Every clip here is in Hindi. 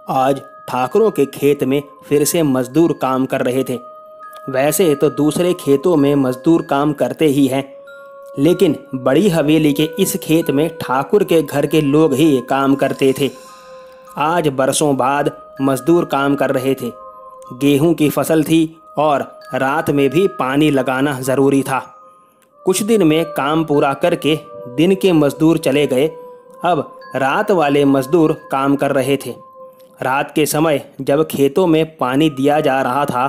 आज ठाकुरों के खेत में फिर से मजदूर काम कर रहे थे। वैसे तो दूसरे खेतों में मजदूर काम करते ही हैं, लेकिन बड़ी हवेली के इस खेत में ठाकुर के घर के लोग ही काम करते थे। आज बरसों बाद मजदूर काम कर रहे थे। गेहूं की फसल थी और रात में भी पानी लगाना ज़रूरी था। कुछ दिन में काम पूरा करके दिन के मजदूर चले गए। अब रात वाले मजदूर काम कर रहे थे। रात के समय जब खेतों में पानी दिया जा रहा था,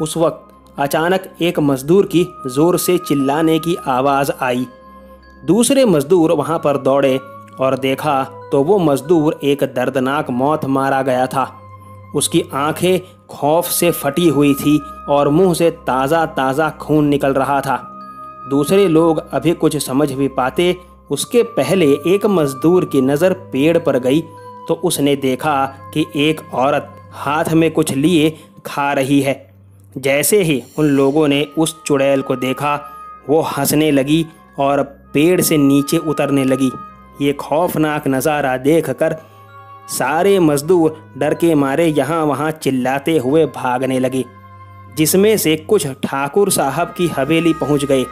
उस वक्त अचानक एक मजदूर की ज़ोर से चिल्लाने की आवाज़ आई। दूसरे मजदूर वहां पर दौड़े और देखा तो वो मजदूर एक दर्दनाक मौत मारा गया था। उसकी आंखें खौफ से फटी हुई थी और मुंह से ताज़ा ताज़ा खून निकल रहा था। दूसरे लोग अभी कुछ समझ भी पाते उसके पहले एक मजदूर की नज़र पेड़ पर गई तो उसने देखा कि एक औरत हाथ में कुछ लिए खा रही है। जैसे ही उन लोगों ने उस चुड़ैल को देखा, वो हंसने लगी और पेड़ से नीचे उतरने लगी। ये खौफनाक नज़ारा देखकर सारे मजदूर डर के मारे यहाँ वहाँ चिल्लाते हुए भागने लगे, जिसमें से कुछ ठाकुर साहब की हवेली पहुँच गए।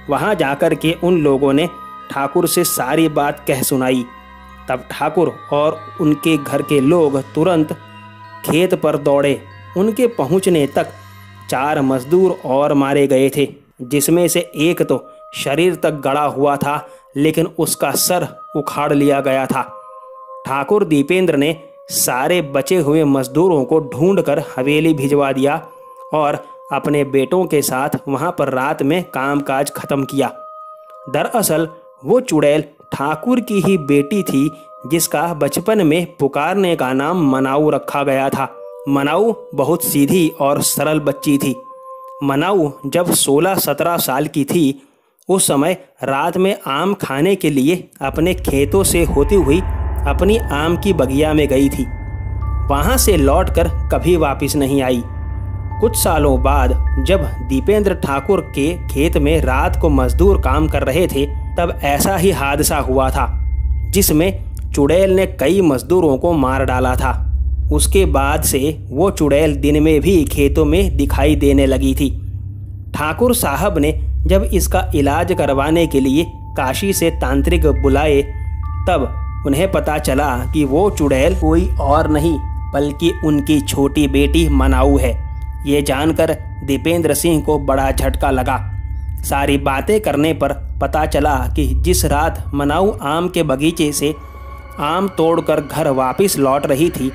वहाँ जाकर के उन लोगों ने ठाकुर से सारी बात कह सुनाई। तब ठाकुर और उनके घर के लोग तुरंत खेत पर दौड़े। उनके पहुंचने तक 4 मजदूर और मारे गए थे, जिसमें से एक तो शरीर तक गड़ा हुआ था, लेकिन उसका सर उखाड़ लिया गया था। ठाकुर दीपेंद्र ने सारे बचे हुए मजदूरों को ढूंढकर हवेली भिजवा दिया और अपने बेटों के साथ वहां पर रात में कामकाज खत्म किया। दरअसल वो चुड़ैल ठाकुर की ही बेटी थी, जिसका बचपन में पुकारने का नाम मनाऊ रखा गया था। मनाऊ बहुत सीधी और सरल बच्ची थी। मनाऊ जब 16-17 साल की थी, उस समय रात में आम खाने के लिए अपने खेतों से होती हुई अपनी आम की बगिया में गई थी। वहां से लौटकर कभी वापस नहीं आई। कुछ सालों बाद जब दीपेंद्र ठाकुर के खेत में रात को मजदूर काम कर रहे थे, तब ऐसा ही हादसा हुआ था, जिसमें चुड़ैल ने कई मजदूरों को मार डाला था। उसके बाद से वो चुड़ैल दिन में भी खेतों में दिखाई देने लगी थी। ठाकुर साहब ने जब इसका इलाज करवाने के लिए काशी से तांत्रिक बुलाए, तब उन्हें पता चला कि वो चुड़ैल कोई और नहीं बल्कि उनकी छोटी बेटी मनाऊ है। ये जानकर दीपेंद्र सिंह को बड़ा झटका लगा। सारी बातें करने पर पता चला कि जिस रात मनाऊ आम के बगीचे से आम तोड़कर घर वापस लौट रही थी,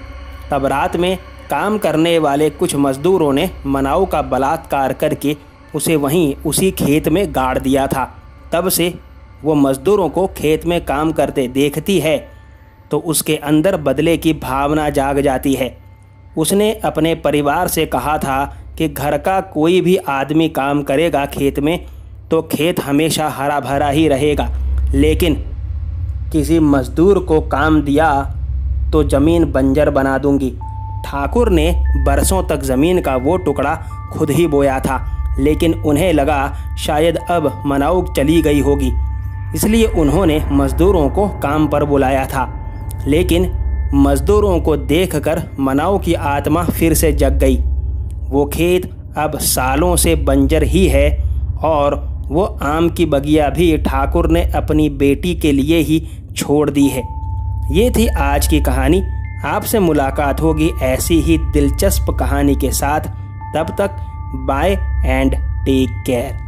तब रात में काम करने वाले कुछ मजदूरों ने मनाऊ का बलात्कार करके उसे वहीं उसी खेत में गाड़ दिया था। तब से वो मजदूरों को खेत में काम करते देखती है तो उसके अंदर बदले की भावना जाग जाती है। उसने अपने परिवार से कहा था कि घर का कोई भी आदमी काम करेगा खेत में तो खेत हमेशा हरा भरा ही रहेगा, लेकिन किसी मजदूर को काम दिया तो ज़मीन बंजर बना दूंगी। ठाकुर ने बरसों तक ज़मीन का वो टुकड़ा खुद ही बोया था, लेकिन उन्हें लगा शायद अब मनाऊ चली गई होगी, इसलिए उन्होंने मजदूरों को काम पर बुलाया था। लेकिन मजदूरों को देखकर मनाऊ की आत्मा फिर से जग गई। वो खेत अब सालों से बंजर ही है और वो आम की बगिया भी ठाकुर ने अपनी बेटी के लिए ही छोड़ दी है। ये थी आज की कहानी। आपसे मुलाकात होगी ऐसी ही दिलचस्प कहानी के साथ। तब तक बाय एंड टेक केयर।